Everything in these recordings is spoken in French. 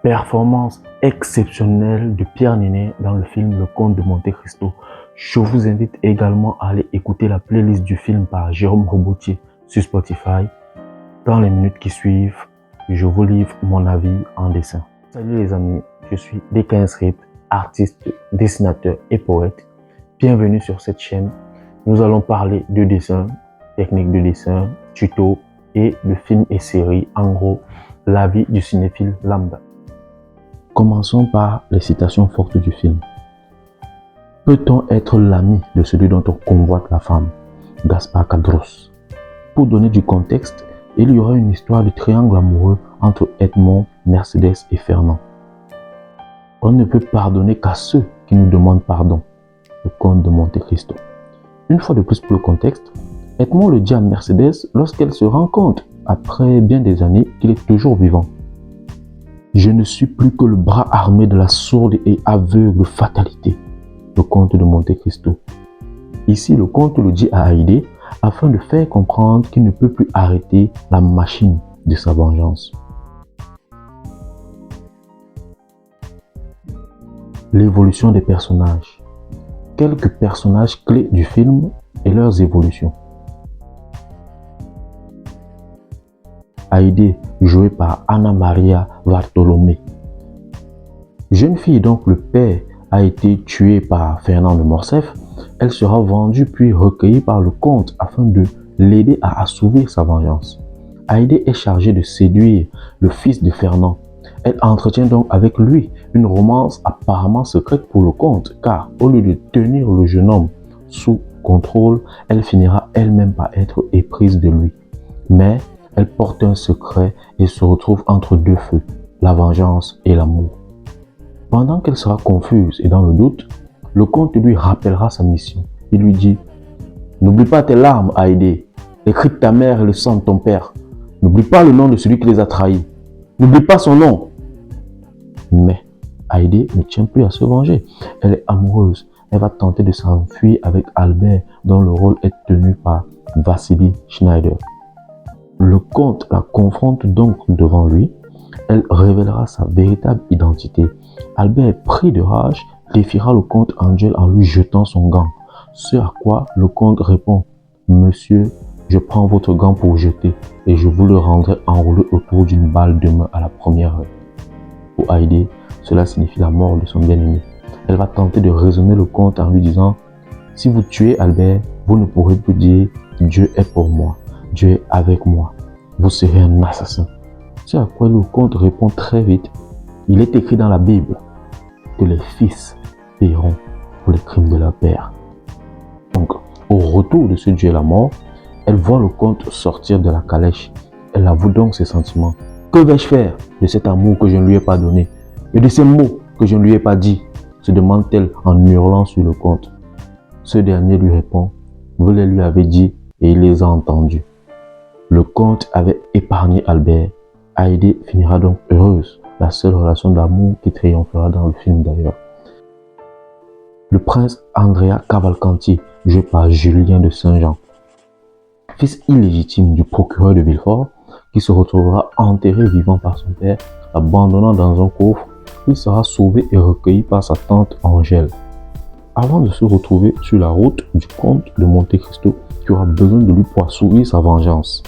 Performance exceptionnelle de Pierre Niney dans le film Le Comte de Monte Cristo. Je vous invite également à aller écouter la playlist du film par Jérôme Robotier sur Spotify. Dans les minutes qui suivent, je vous livre mon avis en dessin. Salut les amis, je suis DKinsRip, artiste, dessinateur et poète. Bienvenue sur cette chaîne. Nous allons parler de dessin, techniques de dessin, tutos et de films et séries. En gros, la vie du cinéphile lambda. Commençons par les citations fortes du film. Peut-on être l'ami de celui dont on convoite la femme? Gaspard Cadros. Pour donner du contexte, il y aura une histoire de triangle amoureux entre Edmond, Mercedes et Fernand. On ne peut pardonner qu'à ceux qui nous demandent pardon. Le Comte de Monte Cristo. Une fois de plus pour le contexte, Edmond le dit à Mercedes lorsqu'elle se rend compte, après bien des années, qu'il est toujours vivant. Je ne suis plus que le bras armé de la sourde et aveugle fatalité. Le Comte de Monte Cristo. Ici, le comte le dit à Haïdé afin de faire comprendre qu'il ne peut plus arrêter la machine de sa vengeance. L'évolution des personnages. Quelques personnages clés du film et leurs évolutions. Haïdé, joué par Anna Maria Bartolomé. Jeune fille dont le père a été tué par Fernand de Morcerf, elle sera vendue puis recueillie par le comte afin de l'aider à assouvir sa vengeance. Haïdé est chargée de séduire le fils de Fernand. Elle entretient donc avec lui une romance apparemment secrète pour le comte, car au lieu de tenir le jeune homme sous contrôle, elle finira elle-même par être éprise de lui. Mais elle porte un secret et se retrouve entre deux feux, la vengeance et l'amour. Pendant qu'elle sera confuse et dans le doute, le comte lui rappellera sa mission. Il lui dit « N'oublie pas tes larmes, Haïdé, les cris de ta mère et le sang de ton père. N'oublie pas le nom de celui qui les a trahis. N'oublie pas son nom. » Mais Haïdé ne tient plus à se venger. Elle est amoureuse. Elle va tenter de s'enfuir avec Albert, dont le rôle est tenu par Wassily Schneider. Le comte la confronte donc devant lui. Elle révélera sa véritable identité. Albert, pris de rage, défiera le comte en duel en lui jetant son gant. Ce à quoi le comte répond « Monsieur, je prends votre gant pour jeter et je vous le rendrai enroulé autour d'une balle demain à la première heure. » Pour Haïdé, cela signifie la mort de son bien-aimé. Elle va tenter de raisonner le comte en lui disant « Si vous tuez Albert, vous ne pourrez plus dire « Dieu est pour moi, Dieu est avec moi. Vous serez un assassin. » C'est à quoi le comte répond très vite. Il est écrit dans la Bible que les fils paieront pour les crimes de leur père. Donc, au retour de ce duel à mort, elle voit le comte sortir de la calèche. Elle avoue donc ses sentiments. Que vais-je faire de cet amour que je ne lui ai pas donné et de ces mots que je ne lui ai pas dit, se demande-t-elle en hurlant sur le comte. Ce dernier lui répond, vous les lui avez dit et il les a entendus. Le comte avait épargné Albert. Haïdé finira donc heureuse, la seule relation d'amour qui triomphera dans le film d'ailleurs. Le prince Andrea Cavalcanti, joué par Julien de Saint-Jean. Fils illégitime du procureur de Villefort, qui se retrouvera enterré vivant par son père, abandonnant dans un coffre, il sera sauvé et recueilli par sa tante Angèle. Avant de se retrouver sur la route du comte de Monte Cristo, qui aura besoin de lui pour assouvir sa vengeance.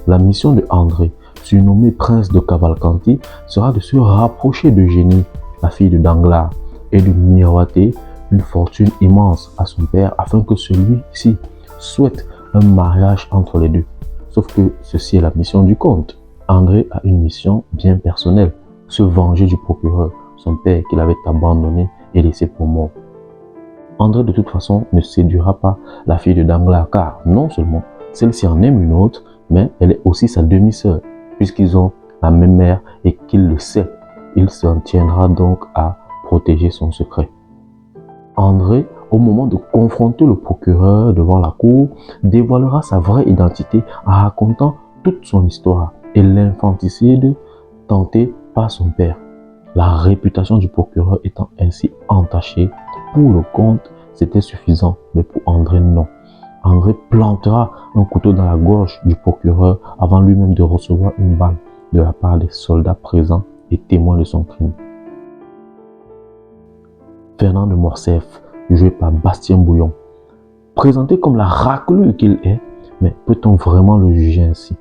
La mission de André, surnommé prince de Cavalcanti, sera de se rapprocher d'Eugénie, la fille de Danglars, et de miroiter une fortune immense à son père afin que celui-ci souhaite un mariage entre les deux. Sauf que ceci est la mission du comte. André a une mission bien personnelle, se venger du procureur, son père qu'il avait abandonné et laissé pour mort. André de toute façon ne séduira pas la fille de Danglars car non seulement celle-ci en aime une autre, mais elle est aussi sa demi-sœur, puisqu'ils ont la même mère et qu'il le sait. Il s'en tiendra donc à protéger son secret. André, au moment de confronter le procureur devant la cour, dévoilera sa vraie identité en racontant toute son histoire et l'infanticide tenté par son père. La réputation du procureur étant ainsi entachée, pour le comte, c'était suffisant, mais pour André, non. André plantera un couteau dans la gorge du procureur avant lui-même de recevoir une balle de la part des soldats présents et témoin de son crime. Fernand de Morcerf, joué par Bastien Bouillon. Présenté comme la raclure qu'il est, mais peut-on vraiment le juger ainsi?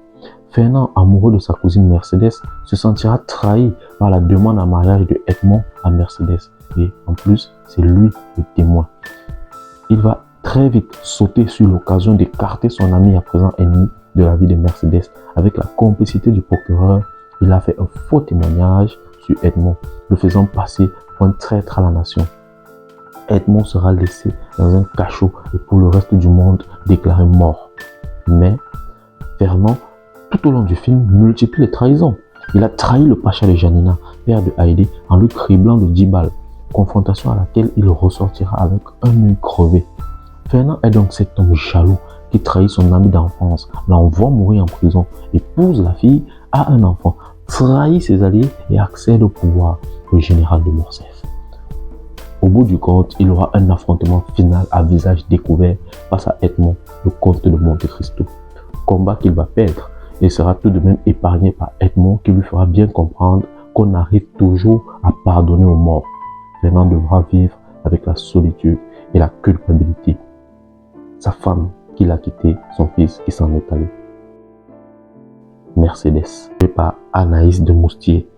Fernand, amoureux de sa cousine Mercedes, se sentira trahi par la demande en mariage de Edmond à Mercedes. Et en plus, c'est lui le témoin. Il va très vite sauter sur l'occasion d'écarter son ami à présent ennemi de la vie de Mercedes. Avec la complicité du procureur, il a fait un faux témoignage sur Edmond, le faisant passer pour un traître à la nation. Edmond sera laissé dans un cachot et pour le reste du monde déclaré mort. Mais Fernand, tout au long du film, multiplie les trahisons. Il a trahi le pacha de Janina, père de Haïdé, en lui criblant de 10 balles, confrontation à laquelle il ressortira avec un œil crevé. Fernand est donc cet homme jaloux qui trahit son ami d'enfance, l'envoie mourir en prison, épouse la fille, a un enfant, trahit ses alliés et accède au pouvoir, le général de Morcerf. Au bout du compte, il aura un affrontement final à visage découvert face à Edmond, le comte de Monte Cristo. Combat qu'il va perdre et sera tout de même épargné par Edmond qui lui fera bien comprendre qu'on arrive toujours à pardonner aux morts. Fernand devra vivre avec la solitude et la culpabilité. Sa femme qu'il a quittée, son fils qui s'en est allé. Mercedes, jouée par Anaïs de Moustier.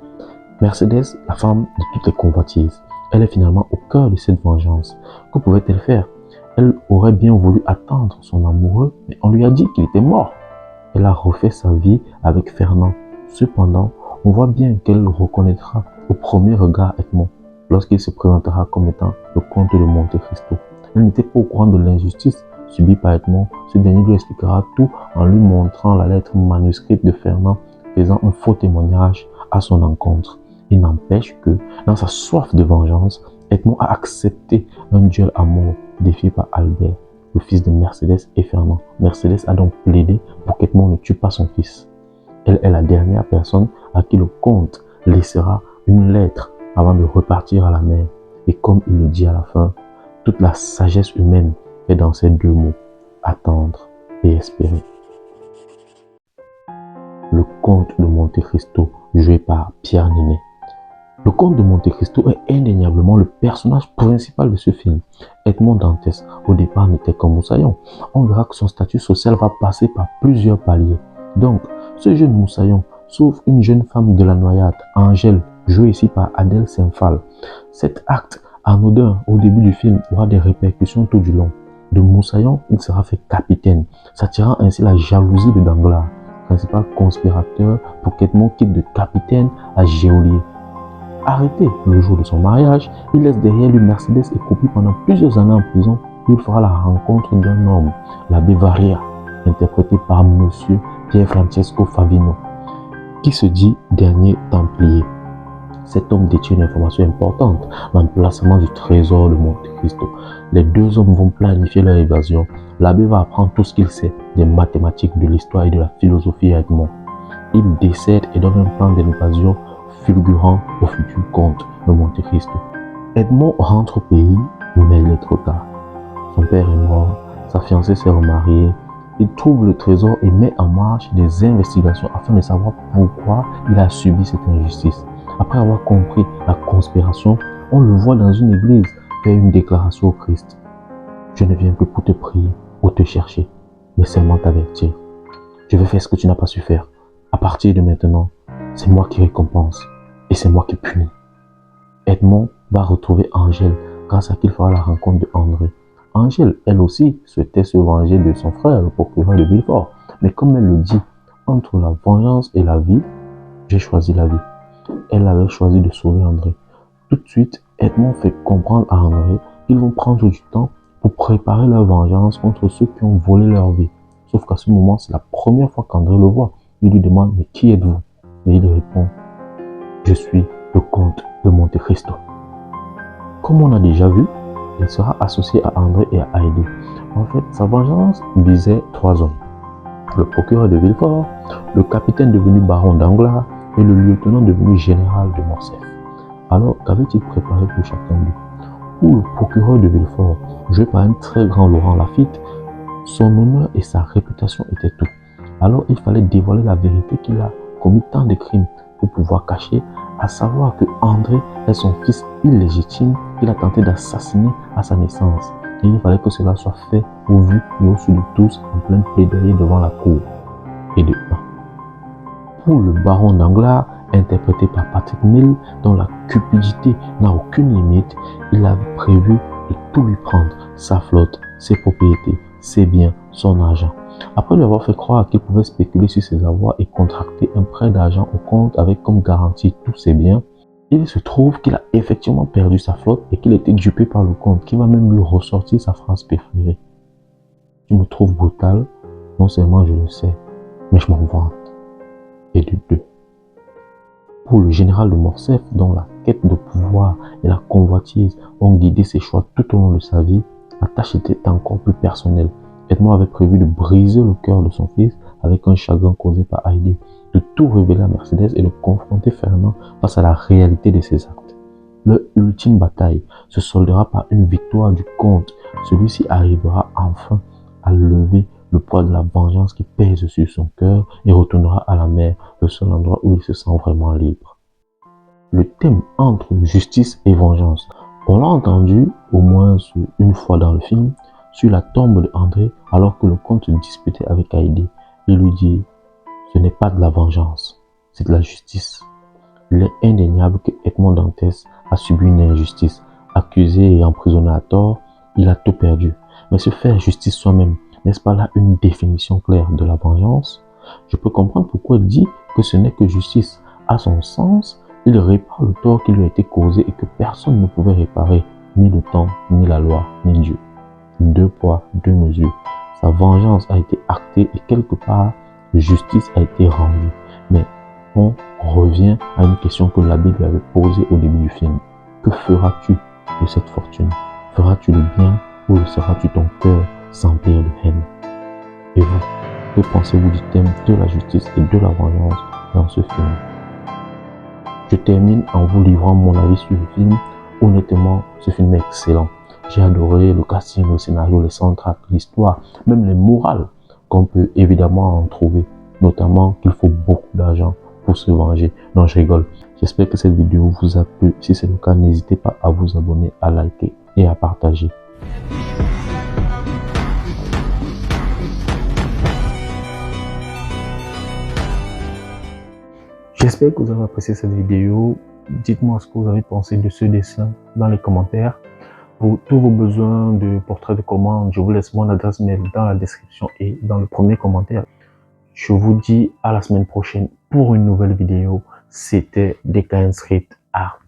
Mercedes, la femme de toutes les convoitises. Elle est finalement au cœur de cette vengeance. Que pouvait-elle faire? Elle aurait bien voulu attendre son amoureux, mais on lui a dit qu'il était mort. Elle a refait sa vie avec Fernand. Cependant, on voit bien qu'elle reconnaîtra au premier regard Edmond, lorsqu'il se présentera comme étant le comte de Monte Cristo. Elle n'était pas au courant de l'injustice subie par Edmond. Ce dernier lui expliquera tout en lui montrant la lettre manuscrite de Fernand faisant un faux témoignage à son encontre. Il n'empêche que, dans sa soif de vengeance, Edmond a accepté un duel à mort défié par Albert, le fils de Mercedes et Fernand. Mercedes a donc plaidé pour qu'Edmond ne tue pas son fils. Elle est la dernière personne à qui le comte laissera une lettre avant de repartir à la mer. Et comme il le dit à la fin, toute la sagesse humaine est dans ces deux mots, attendre et espérer. Le comte de Monte Cristo, joué par Pierre Ninet. Le comte de Monte Cristo est indéniablement le personnage principal de ce film. Edmond Dantès, au départ, n'était qu'un moussaillon. On verra que son statut social va passer par plusieurs paliers. Donc, ce jeune moussaillon sauve une jeune femme de la noyade, Angèle, jouée ici par Adèle Saint-Phal. Cet acte anodin au début du film aura des répercussions tout du long. De moussaillon, il sera fait capitaine, s'attirant ainsi la jalousie de Danglars, principal conspirateur pour qu'Edmond quitte de capitaine à geôlier. Arrêté le jour de son mariage, il laisse derrière lui Mercedes et copie pendant plusieurs années en prison où il fera la rencontre d'un homme, l'abbé Varia, interprété par monsieur Pier Francesco Favino, qui se dit dernier templier. Cet homme détient une information importante, l'emplacement du trésor de Monte Cristo. Les deux hommes vont planifier leur évasion. L'abbé va apprendre tout ce qu'il sait des mathématiques, de l'histoire et de la philosophie à Edmond. Il décède et donne un plan d'évasion fulgurant au futur comte de Monte Cristo. Edmond rentre au pays, mais il est trop tard. Son père est mort, sa fiancée s'est remariée. Il trouve le trésor et met en marche des investigations afin de savoir pourquoi il a subi cette injustice. Après avoir compris la conspiration, on le voit dans une église faire une déclaration au Christ. Je ne viens plus pour te prier ou te chercher, mais seulement t'avertir. Je vais faire ce que tu n'as pas su faire. À partir de maintenant, c'est moi qui récompense et c'est moi qui punis. Edmond va retrouver Angèle grâce à qui il fera la rencontre de André. Angèle, elle aussi, souhaitait se venger de son frère, le procureur de Villefort. Mais comme elle le dit, entre la vengeance et la vie, j'ai choisi la vie. Elle avait choisi de sauver André. Tout de suite, Edmond fait comprendre à André qu'ils vont prendre du temps pour préparer leur vengeance contre ceux qui ont volé leur vie. Sauf qu'à ce moment, c'est la première fois qu'André le voit. Il lui demande, mais qui êtes-vous? Et il répond, je suis le comte de Monte Cristo. Comme on a déjà vu, il sera associé à André et à Haïdé. En fait, sa vengeance visait 3 hommes. Le procureur de Villefort, le capitaine devenu baron Danglars et le lieutenant devenu général de Morcerf. Alors, qu'avait-il préparé pour chacun d'eux? Pour le procureur de Villefort, joué par un très grand Laurent Lafitte, son honneur et sa réputation étaient tout. Alors, il fallait dévoiler la vérité qu'il a commis tant de crimes pour pouvoir cacher à savoir que André est son fils illégitime qu'il a tenté d'assassiner à sa naissance. Et il fallait que cela soit fait au vu et au su de tous en plein plaidoyer devant la cour. Et de 1. Pour le baron Danglars, interprété par Patrick Mill, dont la cupidité n'a aucune limite, il avait prévu de tout lui prendre, sa flotte, ses propriétés, ses biens, son argent. Après lui avoir fait croire qu'il pouvait spéculer sur ses avoirs et contracter un prêt d'argent au compte avec comme garantie tous ses biens, il se trouve qu'il a effectivement perdu sa flotte et qu'il était dupé par le comte qui va même lui ressortir sa phrase préférée. Tu me trouves brutal, non seulement je le sais, mais je m'en vante. Et de 2. Pour le général de Morcerf, dont la quête de pouvoir et la convoitise ont guidé ses choix tout au long de sa vie, la tâche était encore plus personnelle. Edmond avait prévu de briser le cœur de son fils avec un chagrin causé par Haydée, de tout révéler à Mercédès et de confronter Fernand face à la réalité de ses actes. Leur ultime bataille se soldera par une victoire du comte. Celui-ci arrivera enfin à lever le poids de la vengeance qui pèse sur son cœur et retournera à la mer, le seul endroit où il se sent vraiment libre. Le thème entre justice et vengeance, on l'a entendu au moins une fois dans le film, sur la tombe de André alors que le comte se disputait avec Haydée. Il lui dit « Ce n'est pas de la vengeance, c'est de la justice ». Il est indéniable que Edmond Dantès a subi une injustice. Accusé et emprisonné à tort, il a tout perdu. Mais se faire justice soi-même, n'est-ce pas là une définition claire de la vengeance? Je peux comprendre pourquoi il dit que ce n'est que justice. À son sens, il répare le tort qui lui a été causé et que personne ne pouvait réparer, ni le temps, ni la loi, ni Dieu. 2 poids, 2 mesures. Sa vengeance a été actée et quelque part, justice a été rendue. Mais on revient à une question que l'abbé lui avait posée au début du film. Que feras-tu de cette fortune? Feras-tu le bien ou laisseras-tu ton cœur s'emplir de haine? Et vous, que pensez-vous du thème de la justice et de la vengeance dans ce film? Je termine en vous livrant mon avis sur le film. Honnêtement, ce film est excellent. J'ai adoré le casting, le scénario, les soundtracks, l'histoire, même les morales qu'on peut évidemment en trouver. Notamment qu'il faut beaucoup d'argent pour se venger. Non, je rigole. J'espère que cette vidéo vous a plu. Si c'est le cas, n'hésitez pas à vous abonner, à liker et à partager. J'espère que vous avez apprécié cette vidéo. Dites-moi ce que vous avez pensé de ce dessin dans les commentaires. Pour tous vos besoins de portrait de commande, je vous laisse mon adresse mail dans la description et dans le premier commentaire. Je vous dis à la semaine prochaine pour une nouvelle vidéo. C'était DKN Street Art.